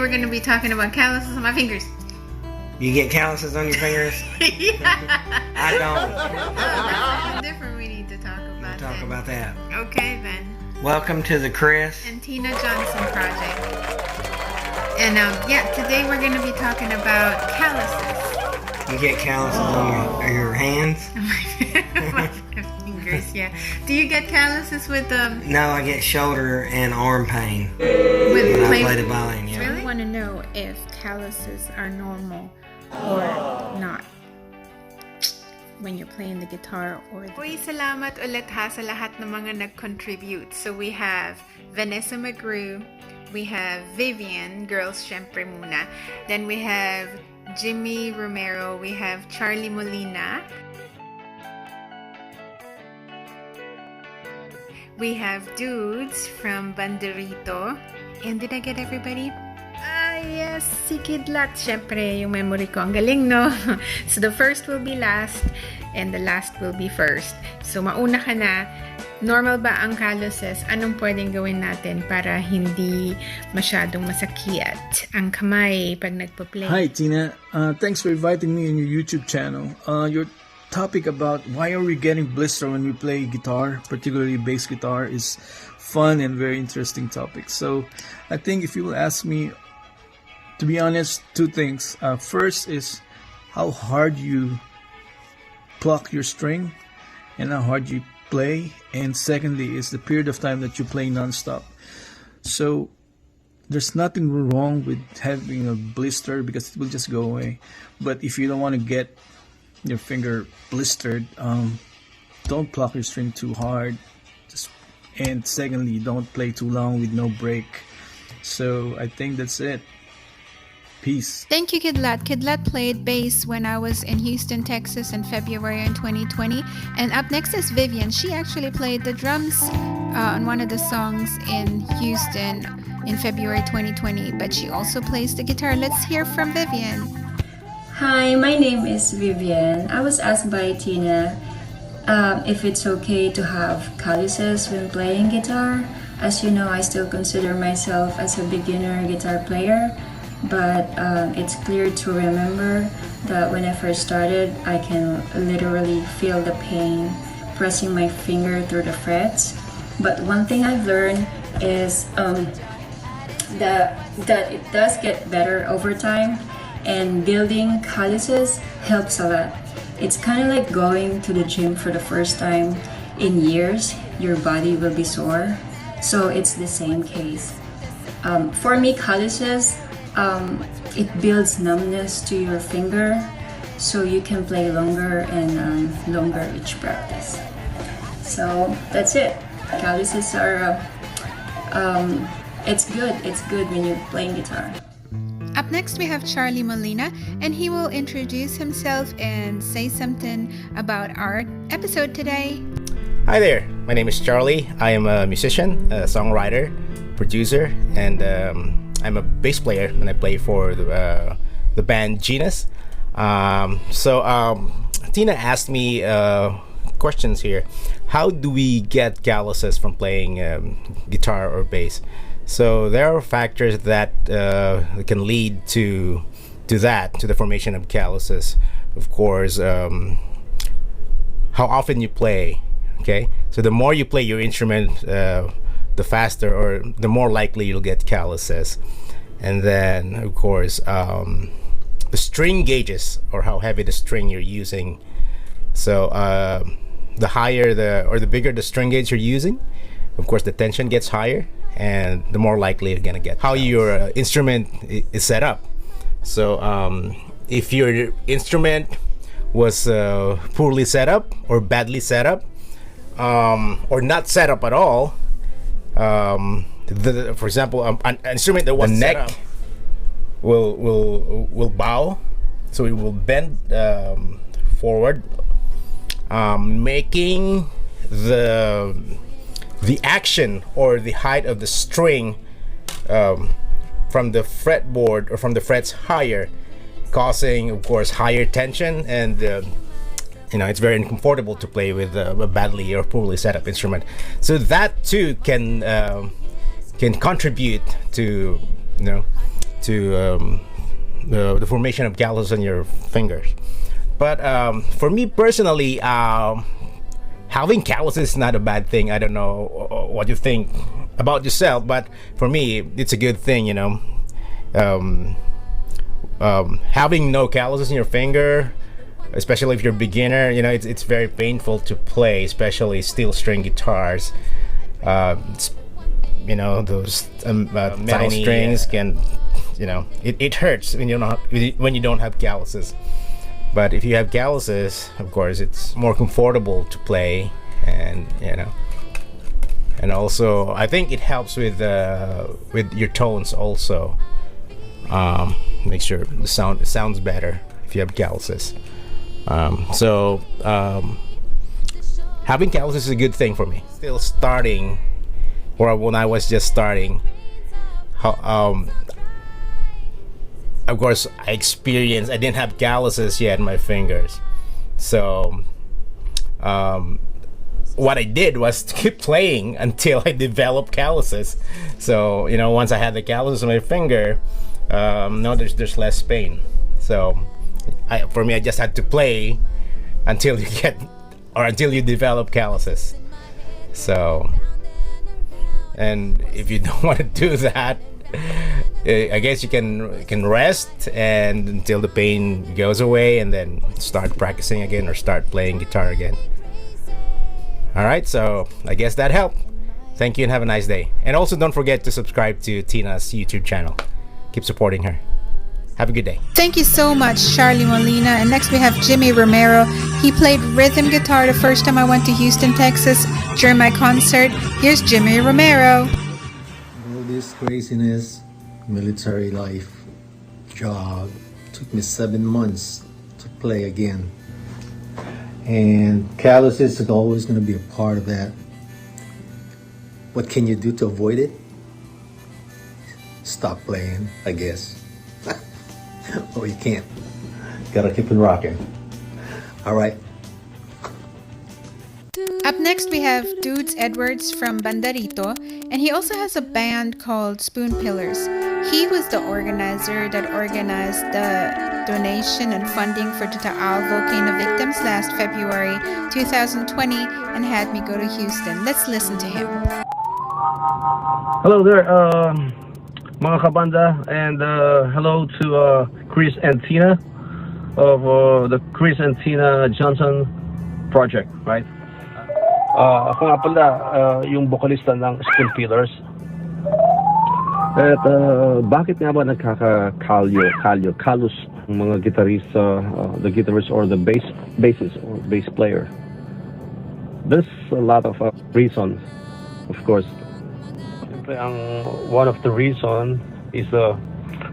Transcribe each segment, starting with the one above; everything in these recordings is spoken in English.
we're going to be talking about calluses on my fingers. You get calluses on your fingers? Yeah. I don't. That's different we need to talk about. We'll talk about that. Okay, then. Welcome to the Chris&Teena Johnson project. And today we're going to be talking about calluses. You get calluses on your hands? My fingers, yeah. Do you get calluses with No, I get shoulder and arm pain. with When I play the violin, yeah. Really? I want to know if calluses are normal or not when you're playing the guitar or the... Uy, salamat ulit ha sa lahat ng mga nag-contribute. So we have Vanessa McGrew, we have Viene, girls syempre muna. Then we have Jimmy Romero, we have Charlie Molina. We have Dudz from Banda Rito. And did I get everybody? Yes, si Kidlat. Syempre, yung memory ko. Ang galing, no? So, the first will be last and the last will be first. So, mauna ka na. Normal ba ang calluses? Anong pwedeng gawin natin para hindi masyadong masakit ang kamay pag nagpa-play? Hi, Tina. Thanks for inviting me on your YouTube channel. Your topic about why are we getting blister when we play guitar, particularly bass guitar, is fun and very interesting topic. So, I think if you will ask me, to be honest, two things. First is how hard you pluck your string and how hard you play, and secondly is the period of time that you play non-stop. So there's nothing wrong with having a blister because it will just go away. But if you don't want to get your finger blistered, don't pluck your string too hard. And secondly, don't play too long with no break. So I think that's it. Peace. Thank you, Kidlat. Kidlat played bass when I was in Houston, Texas in February in 2020. And up next is Viene. She actually played the drums on one of the songs in Houston in February 2020. But she also plays the guitar. Let's hear from Viene. Hi, my name is Viene. I was asked by Tina if it's okay to have calluses when playing guitar. As you know, I still consider myself as a beginner guitar player. But it's clear to remember that when I first started, I can literally feel the pain pressing my finger through the frets. But one thing I've learned is that it does get better over time, and building calluses helps a lot. It's kind of like going to the gym for the first time in years. Your body will be sore, so it's the same case. For me, calluses, it builds numbness to your finger so you can play longer and longer each practice. So that's it. Calluses are, it's good when you're playing guitar. Up next, we have Charlie Molina, and he will introduce himself and say something about our episode today. Hi there, my name is Charlie. I am a musician, a songwriter, producer, and I'm a bass player, and I play for the band Genous. Tina asked me questions here. How do we get calluses from playing guitar or bass? So there are factors that can lead to the formation of calluses. Of course, how often you play. Okay, so the more you play your instrument, the faster or the more likely you'll get calluses. And then, of course, the string gauges, or how heavy the string you're using. So the higher the bigger the string gauge you're using, of course the tension gets higher, and the more likely you're gonna get how your instrument is set up. So if your instrument was poorly set up or badly set up, or not set up at all, for example, an instrument that was set up will bow, so it will bend forward, making the action or the height of the string from the fretboard or from the frets higher, causing, of course, higher tension, and it's very uncomfortable to play with a badly or poorly set up instrument. So that too can contribute to the formation of calluses on your fingers. But for me personally, having calluses is not a bad thing. I don't know what you think about yourself, but for me, it's a good thing, you know. Having no calluses in your finger, especially if you're a beginner, you know, it's very painful to play, especially steel string guitars. You know, those metal Tiny, strings can, you know, it hurts when you don't have calluses. But if you have calluses, of course, it's more comfortable to play, and you know, and also I think it helps with your tones also. Make sure the sounds better if you have calluses. Having calluses is a good thing for me. Still starting, or when I was just starting, of course I didn't have calluses yet in my fingers. So what I did was to keep playing until I developed calluses. So, you know, once I had the calluses on my finger, there's less pain. So for me, I just had to play until you develop calluses. So, and if you don't want to do that, I guess you can rest and until the pain goes away, and then start practicing again or start playing guitar again. All right, so I guess that helped. Thank you and have a nice day. And also don't forget to subscribe to Teena's YouTube channel. Keep supporting her. Have a good day. Thank you so much, Charlie Molina. And next we have Jimmy Romero. He played rhythm guitar the first time I went to Houston, Texas during my concert. Here's Jimmy Romero. All this craziness, military life, job, took me 7 months to play again. And calluses is always going to be a part of that. What can you do to avoid it? Stop playing, I guess. Oh, you can't. Gotta keep it rocking. All right. Up next we have Dudz Edward from Banda Rito, and he also has a band called Spoon Pillars. He was the organizer that organized the donation and funding for the Taal volcano victims last February 2020 and had me go to Houston. Let's listen to him. Hello there, mga kabanda, and hello to Chris&Teena of the Chris&Teena Johnson project, right? Ako nga pala yung vocalista ng Spoon Pillars. At bakit nga ba callus mga guitarista, the guitarist or the bassist or bass player? There's a lot of reasons, of course. One of the reason is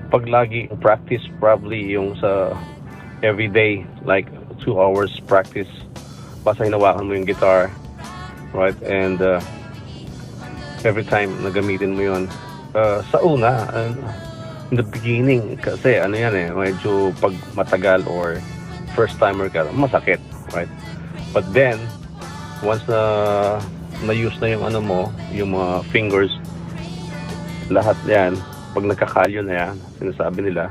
pag lagi practice, probably yung sa everyday, like 2 hours practice, basta hinawakan mo yung guitar, right? And every time nagamitin mo yun, sa una, in the beginning, kasi ano yan medyo pag matagal or first timer ka, masakit, right? But then, once na-use na yung yung mga fingers, lahat yan, pag nagkakalyo na yan, sinasabi nila,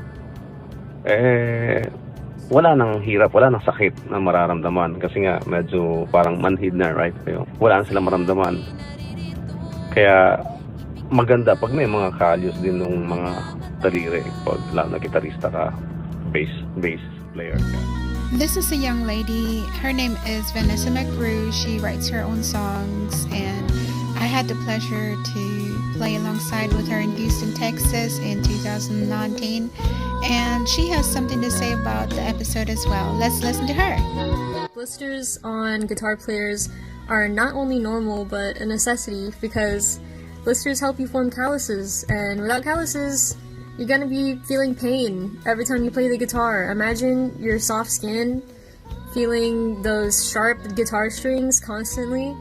wala nang hirap, wala nang sakit na mararamdaman kasi nga medyo parang manhid na, right? Wala na silang maramdaman. Kaya maganda pag may mga kalyos din ng mga daliri pag lalo na gitarista ka, bass player ka. This is a young lady. Her name is Vanessa McGrew. She writes her own songs, and I had the pleasure to play alongside with her in Houston, Texas in 2019, and she has something to say about the episode as well. Let's listen to her. Blisters on guitar players are not only normal but a necessity because blisters help you form calluses, and without calluses you're gonna be feeling pain every time you play the guitar. Imagine your soft skin feeling those sharp guitar strings constantly.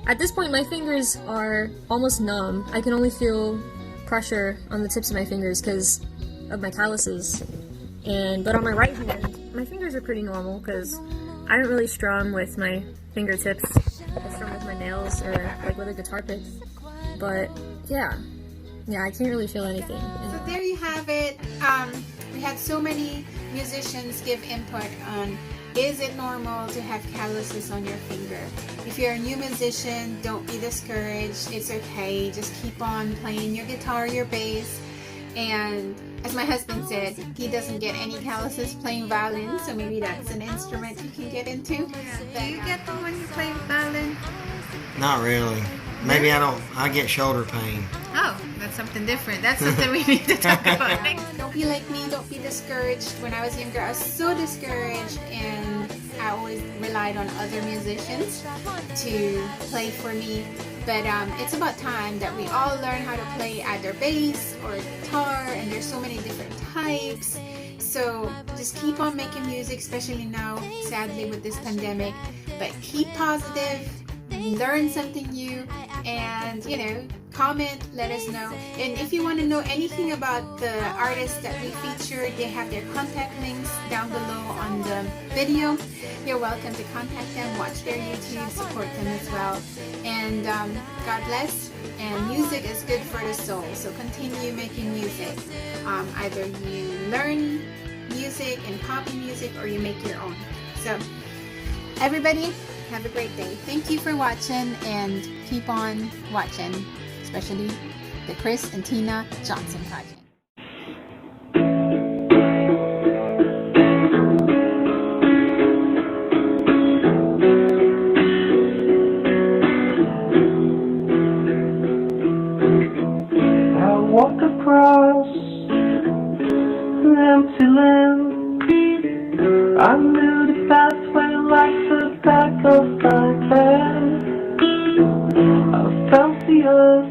At this point, my fingers are almost numb. I can only feel pressure on the tips of my fingers because of my calluses. But on my right hand, my fingers are pretty normal because I don't really strum with my fingertips. I strum with my nails or like with a guitar pick. But yeah, yeah, I can't really feel anything. So there you have it. We had so many musicians give input on, is it normal to have calluses on your finger? If you're a new musician, don't be discouraged. It's okay. Just keep on playing your guitar, your bass. And as my husband said, he doesn't get any calluses playing violin, so maybe that's an instrument you can get into. Do you get them when you play violin? Not really. Maybe I get shoulder pain. Oh, that's something different. That's something we need to talk about. Don't be like me. Don't be discouraged. When I was younger, I was so discouraged, and I always relied on other musicians to play for me. But it's about time that we all learn how to play either bass or guitar, and there's so many different types. So just keep on making music, especially now, sadly, with this pandemic. But keep positive, learn something new, and comment, let us know. And if you want to know anything about the artists that we featured, they have their contact links down below on the video. You're welcome to contact them, watch their YouTube, support them as well. And God bless. And music is good for the soul, so continue making music. Either you learn music and copy music, or you make your own. So everybody, have a great day. Thank you for watching, and keep on watching, especially the Chris&Teena Johnson Project. I walked across an empty land. I knew the pathway like the back of my hand. I felt the earth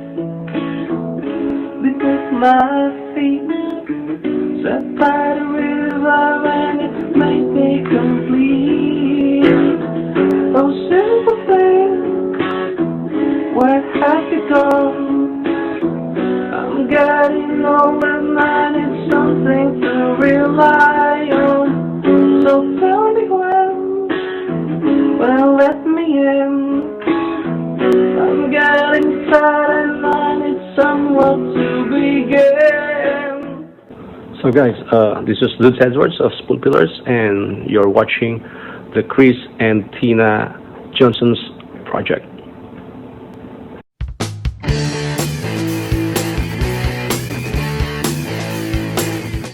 beneath my feet, sat by the river and it made me complete. Oh, simple thing, where have you gone? I'm getting old and I need something to rely on. So tell me when let me in. I'm getting tired and I need someone to begin. So guys, this is Dudz Edward of Spoon Pillars, and you're watching the Chris&Teena Johnson's Project.